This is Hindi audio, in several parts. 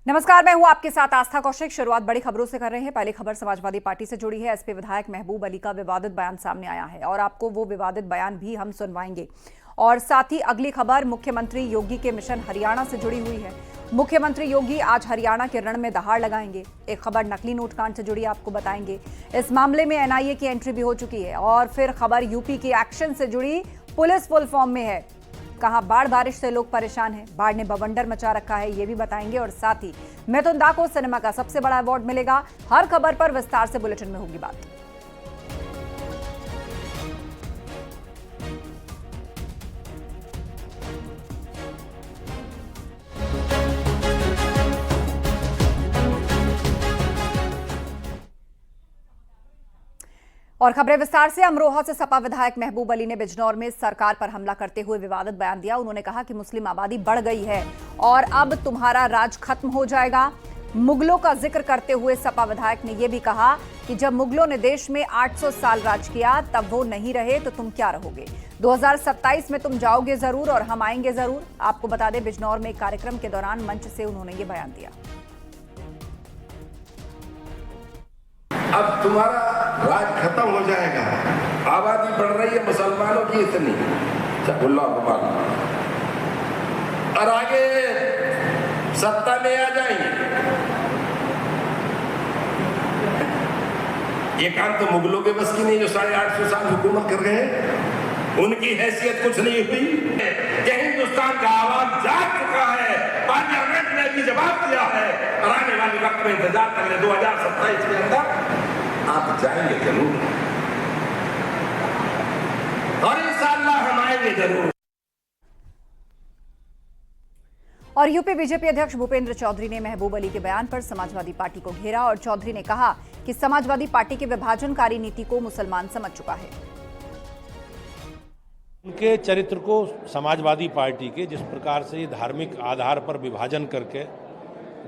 नमस्कार, मैं हूं आपके साथ आस्था कौशिक। शुरुआत बड़ी खबरों से कर रहे हैं। पहली खबर समाजवादी पार्टी से जुड़ी है। एसपी विधायक महबूब अली का विवादित बयान सामने आया है और आपको वो विवादित बयान भी हम सुनवाएंगे। और साथ ही अगली खबर मुख्यमंत्री योगी के मिशन हरियाणा से जुड़ी हुई है। मुख्यमंत्री योगी आज हरियाणा के रण में दहाड़ लगाएंगे। एक खबर नकली नोट कांड से जुड़ी आपको बताएंगे। इस मामले में एनआईए की एंट्री भी हो चुकी है। और फिर खबर यूपी के एक्शन से जुड़ी, पुलिस फुल फॉर्म में है। कहां बाढ़ बारिश से लोग परेशान हैं, बाढ़ ने बवंडर मचा रखा है, ये भी बताएंगे। और साथ ही मिथुन दा को सिनेमा का सबसे बड़ा अवार्ड मिलेगा। हर खबर पर विस्तार से बुलेटिन में होगी बात। और खबरें विस्तार से। अमरोहा से सपा विधायक महबूब अली ने बिजनौर में सरकार पर हमला करते हुए विवादित बयान दिया। उन्होंने कहा कि मुस्लिम आबादी बढ़ गई है और अब तुम्हारा राज खत्म हो जाएगा। मुगलों का जिक्र करते हुए सपा विधायक ने यह भी कहा कि जब मुगलों ने देश में 800 साल राज किया तब वो नहीं रहे तो तुम क्या रहोगे। 2027 में तुम जाओगे जरूर और हम आएंगे जरूर। आपको बता दें, बिजनौर में एक कार्यक्रम के दौरान मंच से उन्होंने ये बयान दिया। अब तुम्हारा राज खत्म हो जाएगा। आबादी बढ़ रही है मुसलमानों की इतनी, और आगे सत्ता में आ जाएंगे। ये काम तो मुगलों के बस की नहीं, जो 850 साल हुकूमत कर रहे हैं। उनकी हैसियत कुछ नहीं हुई। हिंदुस्तान का आवाज जाग चुका है। पार्लियामेंट ने भी जवाब दिया है और आने वाले वक्त में इंतजार कर ले। 2027 के अंदर आप जाएंगे जरूर और इंशाअल्लाह हम आएंगे जरूर। और यूपी बीजेपी अध्यक्ष भूपेंद्र चौधरी ने महबूब अली के बयान पर समाजवादी पार्टी को घेरा और चौधरी ने कहा कि समाजवादी पार्टी की विभाजनकारी नीति को मुसलमान समझ चुका है। उनके चरित्र को समाजवादी पार्टी के जिस प्रकार से धार्मिक आधार पर विभाजन करके,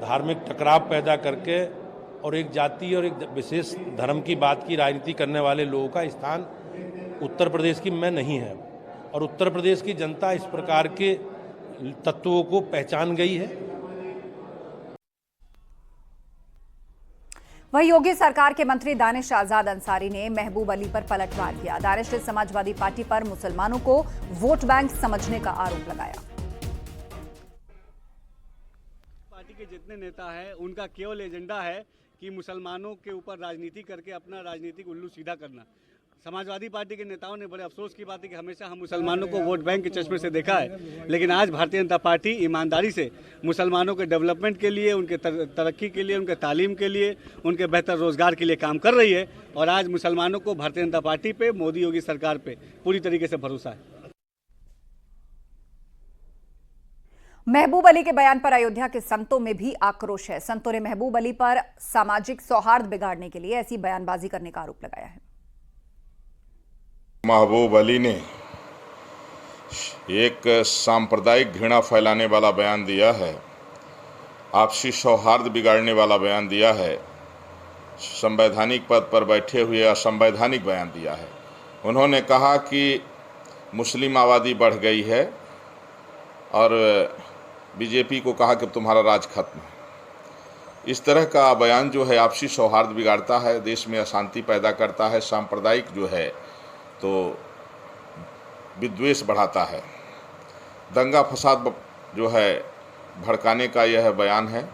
धार्मिक टकराव पैदा करके और एक जाति और एक विशेष धर्म की बात की राजनीति करने वाले लोगों का स्थान उत्तर प्रदेश की में नहीं है। और उत्तर प्रदेश की जनता इस प्रकार के तत्वों को पहचान गई है। वहीं योगी सरकार के मंत्री दानिश आजाद अंसारी ने महबूब अली पर पलटवार किया। दानिश ने समाजवादी पार्टी पर मुसलमानों को वोट बैंक समझने का आरोप लगाया। पार्टी के जितने नेता हैं उनका केवल एजेंडा है कि मुसलमानों के ऊपर राजनीति करके अपना राजनीतिक उल्लू सीधा करना। समाजवादी पार्टी के नेताओं ने बड़े अफसोस की बात है कि हमेशा हम मुसलमानों को वोट बैंक के चश्मे से देखा है, लेकिन आज भारतीय जनता पार्टी ईमानदारी से मुसलमानों के डेवलपमेंट के लिए, उनके तरक्की के लिए, उनके तालीम के लिए, उनके बेहतर रोजगार के लिए काम कर रही है। और आज मुसलमानों को भारतीय जनता पार्टी पे, मोदी योगी सरकार पे पूरी तरीके से भरोसा है। महबूब अली के बयान पर अयोध्या के संतों में भी आक्रोश है। संतों ने महबूब अली पर सामाजिक सौहार्द बिगाड़ने के लिए ऐसी बयानबाजी करने का आरोप लगाया है। महबूब अली ने एक सांप्रदायिक घृणा फैलाने वाला बयान दिया है, आपसी सौहार्द बिगाड़ने वाला बयान दिया है, संवैधानिक पद पर बैठे हुए असंवैधानिक बयान दिया है। उन्होंने कहा कि मुस्लिम आबादी बढ़ गई है और बीजेपी को कहा कि तुम्हारा राज खत्म है। इस तरह का बयान जो है आपसी सौहार्द बिगाड़ता है, देश में अशांति पैदा करता है, सांप्रदायिक जो है तो विद्वेष बढ़ाता है, दंगा फसाद जो है भड़काने का यह बयान है।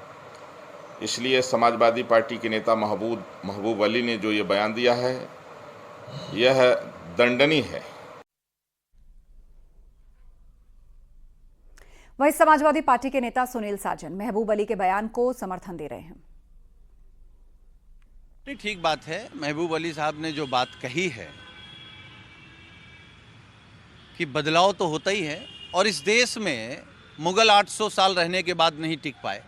इसलिए समाजवादी पार्टी के नेता महबूब अली ने जो ये बयान दिया है यह दंडनीय है। वहीं समाजवादी पार्टी के नेता सुनील साजन महबूब अली के बयान को समर्थन दे रहे हैं। ठीक बात है, महबूब अली साहब ने जो बात कही है कि बदलाव तो होता ही है और इस देश में मुगल 800 साल रहने के बाद नहीं टिक पाए,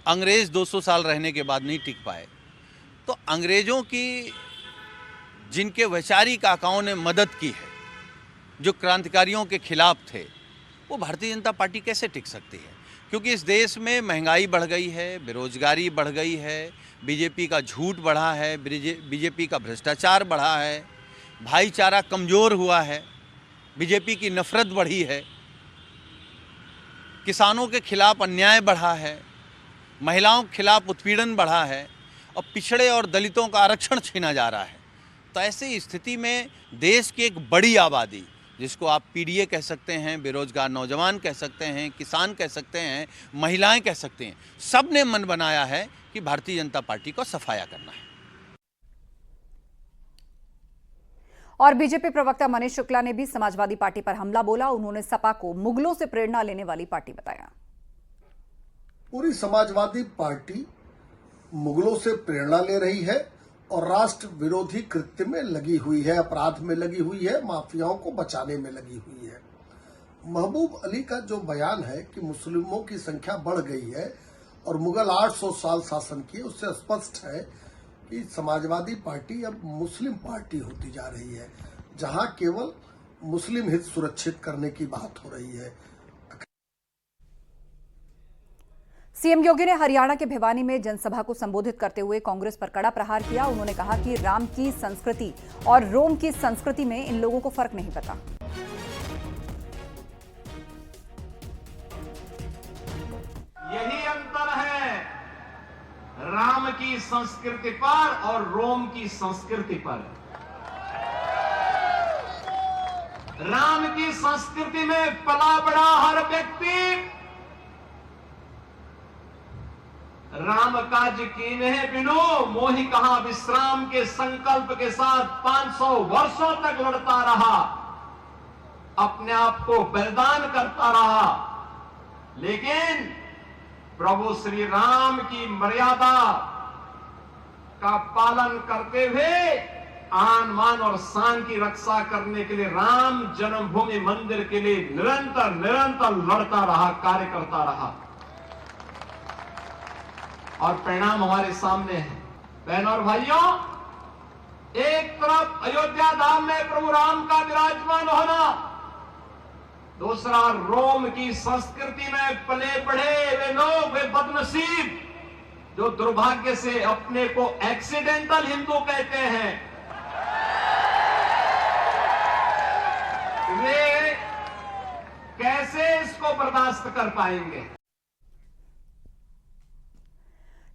अंग्रेज 200 साल रहने के बाद नहीं टिक पाए, तो अंग्रेजों की जिनके वैचारिक आकाओं ने मदद की है, जो क्रांतिकारियों के खिलाफ थे, वो भारतीय जनता पार्टी कैसे टिक सकती है? क्योंकि इस देश में महंगाई बढ़ गई है, बेरोजगारी बढ़ गई है, बीजेपी का झूठ बढ़ा है, बीजेपी का भ्रष्टाचार बढ़ा है, भाईचारा कमज़ोर हुआ है, बीजेपी की नफरत बढ़ी है, किसानों के खिलाफ अन्याय बढ़ा है, महिलाओं के खिलाफ उत्पीड़न बढ़ा है और पिछड़े और दलितों का आरक्षण छीना जा रहा है। तो ऐसी स्थिति में देश की एक बड़ी आबादी, जिसको आप पीडीए कह सकते हैं, बेरोजगार नौजवान कह सकते हैं, किसान कह सकते हैं, महिलाएं कह सकते हैं, सब ने मन बनाया है कि भारतीय जनता पार्टी को सफाया करना है। और बीजेपी प्रवक्ता मनीष शुक्ला ने भी समाजवादी पार्टी पर हमला बोला। उन्होंने सपा को मुगलों से प्रेरणा लेने वाली पार्टी बताया। पूरी समाजवादी पार्टी मुगलों से प्रेरणा ले रही है और राष्ट्र विरोधी कृत्य में लगी हुई है, अपराध में लगी हुई है, माफियाओं को बचाने में लगी हुई है। महबूब अली का जो बयान है कि मुस्लिमों की संख्या बढ़ गई है और मुगल 800 साल शासन किए, उससे स्पष्ट है कि समाजवादी पार्टी अब मुस्लिम पार्टी होती जा रही है, जहां केवल मुस्लिम हित सुरक्षित करने की बात हो रही है। सीएम योगी ने हरियाणा के भिवानी में जनसभा को संबोधित करते हुए कांग्रेस पर कड़ा प्रहार किया। उन्होंने कहा कि राम की संस्कृति और रोम की संस्कृति में इन लोगों को फर्क नहीं पता। यही अंतर है राम की संस्कृति पर और रोम की संस्कृति पर। राम की संस्कृति में पला बड़ा हर व्यक्ति राम काज कीन्हे बिनु मोहि कहां विश्राम के संकल्प के साथ 500 वर्षों तक लड़ता रहा, अपने आप को बलिदान करता रहा, लेकिन प्रभु श्री राम की मर्यादा का पालन करते हुए आन मान और शान की रक्षा करने के लिए राम जन्मभूमि मंदिर के लिए निरंतर लड़ता रहा, कार्य करता रहा और परिणाम हमारे सामने है। बहनों और भाइयों, एक तरफ अयोध्या धाम में प्रभु राम का विराजमान होना, दूसरा रोम की संस्कृति में पले बढ़े वे लोग, वे बदनसीब जो दुर्भाग्य से अपने को एक्सीडेंटल हिंदू कहते हैं, वे कैसे इसको बर्दाश्त कर पाएंगे।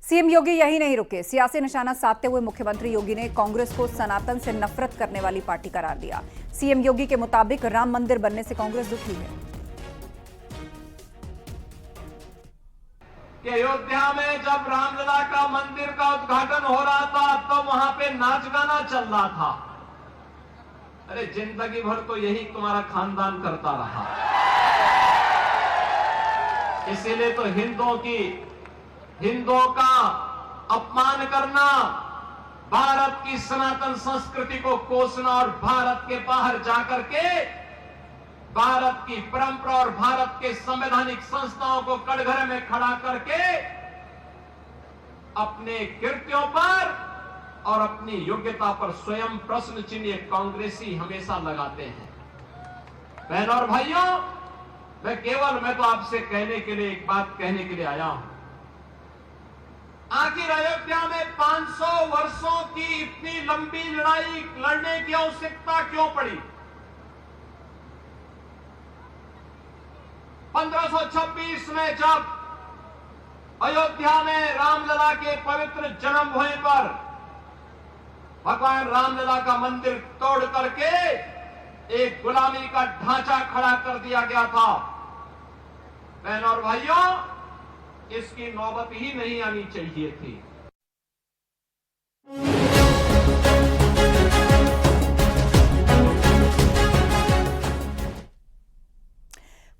सीएम योगी यही नहीं रुके। सियासी निशाना साधते हुए मुख्यमंत्री योगी ने कांग्रेस को सनातन से नफरत करने वाली पार्टी करार दिया। सीएम योगी के मुताबिक राम मंदिर बनने से कांग्रेस दुखी है। कि अयोध्या में जब रामलला का मंदिर का उद्घाटन हो रहा था तो वहां पे नाच गाना चल रहा था। अरे जिंदगी भर तो यही तुम्हारा खानदान करता रहा, इसीलिए तो हिंदुओं का अपमान करना, भारत की सनातन संस्कृति को कोसना और भारत के बाहर जाकर के भारत की परंपरा और भारत के संवैधानिक संस्थाओं को कटघरे में खड़ा करके अपने कृत्यों पर और अपनी योग्यता पर स्वयं प्रश्न चिन्ह कांग्रेसी हमेशा लगाते हैं। बहनों और भाइयों, मैं तो आपसे कहने के लिए एक बात कहने के लिए आया हूं। आखिर अयोध्या में 500 वर्षों की इतनी लंबी लड़ाई लड़ने की आवश्यकता क्यों पड़ी? 1526 में जब अयोध्या में रामलला के पवित्र जन्मभूमि पर भगवान रामलला का मंदिर तोड़ करके एक गुलामी का ढांचा खड़ा कर दिया गया था, बहनों और भाइयों, इसकी नौबत ही नहीं आनी चाहिए थी।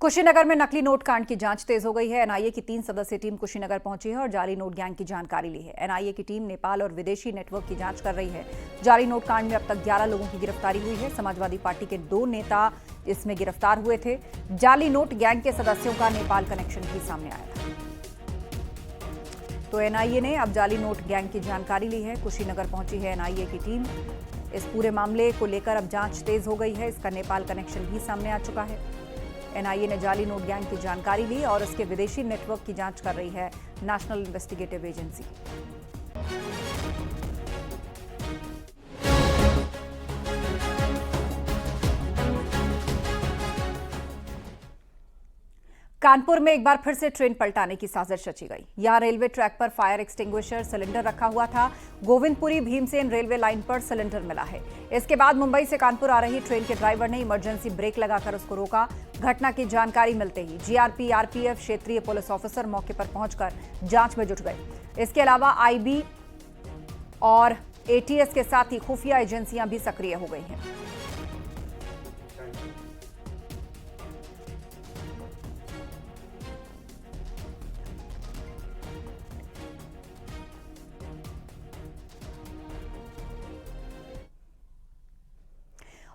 कुशीनगर में नकली नोट कांड की जांच तेज हो गई है। एनआईए की 3 सदस्यीय टीम कुशीनगर पहुंची है और जाली नोट गैंग की जानकारी ली है। एनआईए की टीम नेपाल और विदेशी नेटवर्क की जांच कर रही है। जाली नोट कांड में अब तक 11 लोगों की गिरफ्तारी हुई है। समाजवादी पार्टी के 2 नेता इसमें गिरफ्तार हुए थे। जाली नोट गैंग के सदस्यों का नेपाल कनेक्शन भी सामने आया था। तो एनआईए ने अब जाली नोट गैंग की जानकारी ली है। कुशीनगर पहुंची है एनआईए की टीम। इस पूरे मामले को लेकर अब जांच तेज हो गई है। इसका नेपाल कनेक्शन भी सामने आ चुका है। एनआईए ने जाली नोट गैंग की जानकारी ली और इसके विदेशी नेटवर्क की जांच कर रही है नेशनल इन्वेस्टिगेटिव एजेंसी। कानपुर में एक बार फिर से ट्रेन पलटाने की साजिश रची गई। यहां रेलवे ट्रैक पर फायर एक्सटिंग्विशर सिलेंडर रखा हुआ था। गोविंदपुरी भीमसेन रेलवे लाइन पर सिलेंडर मिला है। इसके बाद मुंबई से कानपुर आ रही ट्रेन के ड्राइवर ने इमरजेंसी ब्रेक लगाकर उसको रोका। घटना की जानकारी मिलते ही जीआरपी, आरपीएफ, क्षेत्रीय पुलिस ऑफिसर मौके पर पहुंचकर जांच में जुट गए। इसके अलावा आईबी और एटीएस के साथ ही खुफिया एजेंसियां भी सक्रिय हो गई हैं।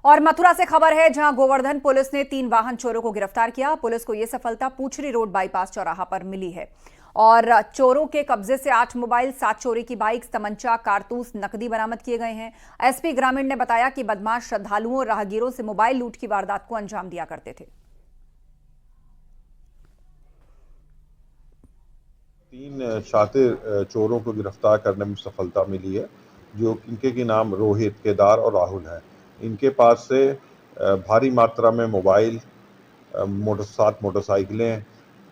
और मथुरा से खबर है, जहां गोवर्धन पुलिस ने 3 वाहन चोरों को गिरफ्तार किया। पुलिस को यह सफलता पूछरी रोड बाईपास चौराहा पर मिली है और चोरों के कब्जे से 8 मोबाइल, 7 चोरी की बाइक, तमंचा, कारतूस, नकदी बरामद किए गए हैं। एसपी ग्रामीण ने बताया कि बदमाश श्रद्धालुओं और राहगीरों से मोबाइल लूट की वारदात को अंजाम दिया करते थे। 3 शातिर चोरों को गिरफ्तार करने में सफलता मिली है, जो इनके नाम रोहित, केदार और राहुल है। इनके पास से भारी मात्रा में मोबाइल, 7 मोटरसाइकिलें,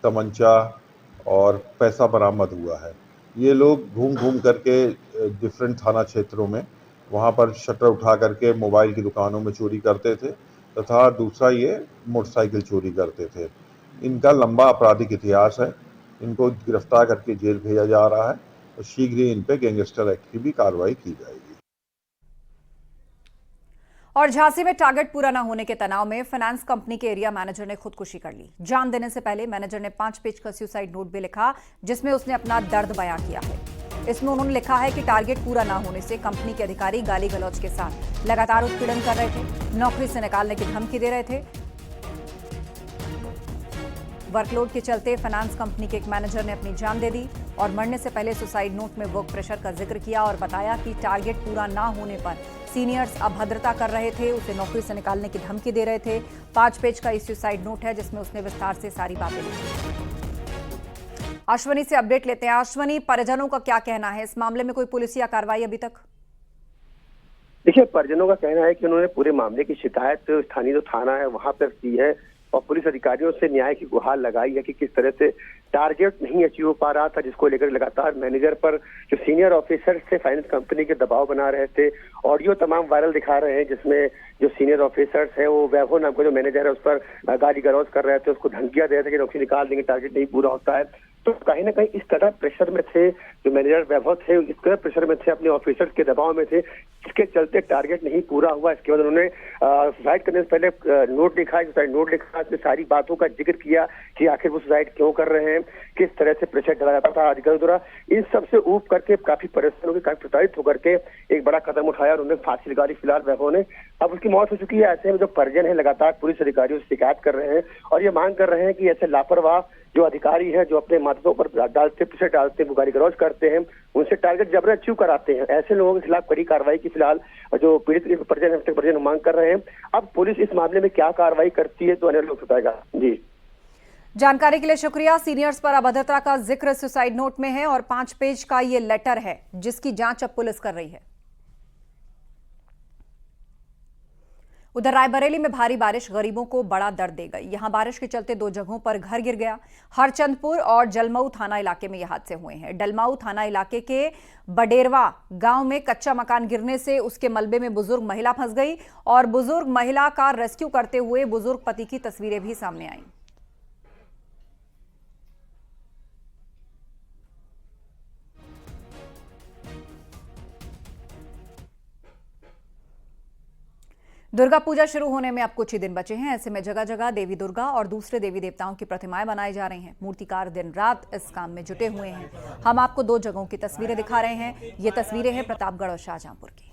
तमंचा और पैसा बरामद हुआ है। ये लोग घूम घूम करके डिफरेंट थाना क्षेत्रों में वहाँ पर शटर उठा करके मोबाइल की दुकानों में चोरी करते थे तथा दूसरा ये मोटरसाइकिल चोरी करते थे। इनका लंबा आपराधिक इतिहास है। इनको गिरफ्तार करके जेल भेजा जा रहा है और शीघ्र ही इन पे गैंगस्टर एक्ट की भी कार्रवाई की जाएगी। और झांसी में टारगेट पूरा न होने के तनाव में फाइनेंस कंपनी के एरिया मैनेजर ने खुदकुशी कर ली। जान देने से पहले मैनेजर ने 5 पेज का सुसाइड नोट भी लिखा, जिसमें उसने अपना दर्द बयां किया है। इसमें उन्होंने लिखा है कि टारगेट पूरा न होने से कंपनी के अधिकारी गाली गलौज के साथ लगातार उत्पीड़न कर रहे थे, नौकरी से निकालने की धमकी दे रहे थे। वर्कलोड के चलते फाइनेंस कंपनी के एक मैनेजर ने अपनी जान दे दी और मरने से पहले सुसाइड नोट में वर्क प्रेशर का जिक्र किया और बताया कि टारगेट पूरा ना होने पर सीनियर्स अभद्रता कर रहे थे, उसे नौकरी से निकालने की धमकी दे रहे थे। 5 पेज का सुसाइड नोट है, जिसमें उसने विस्तार से सारी बातें लिखी। अश्वनी से अपडेट लेते हैं। अश्वनी, परिजनों का क्या कहना है इस मामले में? कोई पुलिसिया कार्रवाई अभी तक? देखिए, परिजनों का कहना है कि उन्होंने पूरे मामले की शिकायत स्थानीय जो थाना है वहां पर की है और पुलिस अधिकारियों से न्याय की गुहार लगाई है कि किस तरह से टारगेट नहीं अचीव हो पा रहा था, जिसको लेकर लगातार मैनेजर पर जो सीनियर ऑफिसर थे फाइनेंस कंपनी के दबाव बना रहे थे। ऑडियो तमाम वायरल दिखा रहे हैं, जिसमें जो सीनियर ऑफिसर्स हैं वो वैभव नाम का जो मैनेजर है उस पर गाली गलौज कर रहे थे, उसको धमकियां दे रहे थे कि नौकरी निकाल देंगे, टारगेट नहीं पूरा होता है। तो कहीं ना कहीं इस तरह प्रेशर में थे जो मैनेजर वैभव थे, इस तरह प्रेशर में थे, अपने ऑफिसर्स के दबाव में थे, इसके चलते टारगेट नहीं पूरा हुआ। इसके बाद उन्होंने सुसाइड करने से पहले नोट लिखा, सुसाइड नोट लिखा, इसमें सारी बातों का जिक्र किया कि आखिर वो सुसाइड क्यों कर रहे हैं, किस तरह से प्रेशर डाला जाता था अधिकारियों द्वारा। इन सब से ऊब करके काफी परेशान होकर, काफी प्रताड़ित होकर के एक बड़ा कदम उठाया और उन्होंने फांसी लगा ली फिलहाल वैभव ने। अब उसकी मौत हो चुकी है। ऐसे में जो परिजन है लगातार पुलिस अधिकारियों से शिकायत कर रहे हैं और ये मांग कर रहे हैं कि ऐसे लापरवाह जो अधिकारी हैं, जो अपने मातों पर डालते, प्रेशर डालते हैं, गाली गलौज करते हैं, उनसे टारगेट जबरन अचीव कराते हैं, ऐसे लोगों के खिलाफ कड़ी कार्रवाई की फिलहाल जो पीड़ित परिजन मांग कर रहे हैं। अब पुलिस इस मामले में क्या कार्रवाई करती है तो अन्य लोग बताएगा। जी, जानकारी के लिए शुक्रिया। सीनियर्स पर अभद्रता का जिक्र सुसाइड नोट में है और 5 पेज का ये लेटर है, जिसकी जांच अब पुलिस कर रही है। उधर रायबरेली में भारी बारिश गरीबों को बड़ा दर्द दे गई। यहां बारिश के चलते 2 जगहों पर घर गिर गया। हरचंदपुर और जलमऊ थाना इलाके में यह हादसे हुए हैं। डलमऊ थाना इलाके के बडेरवा गांव में कच्चा मकान गिरने से उसके मलबे में बुजुर्ग महिला फंस गई और बुजुर्ग महिला का रेस्क्यू करते हुए बुजुर्ग पति की तस्वीरें भी सामने आईं। दुर्गा पूजा शुरू होने में अब कुछ ही दिन बचे हैं। ऐसे में जगह जगह देवी दुर्गा और दूसरे देवी देवताओं की प्रतिमाएं बनाई जा रही हैं। मूर्तिकार दिन रात इस काम में जुटे हुए हैं। हम आपको 2 जगहों की तस्वीरें दिखा रहे हैं। ये तस्वीरें हैं प्रतापगढ़ और शाहजहांपुर की।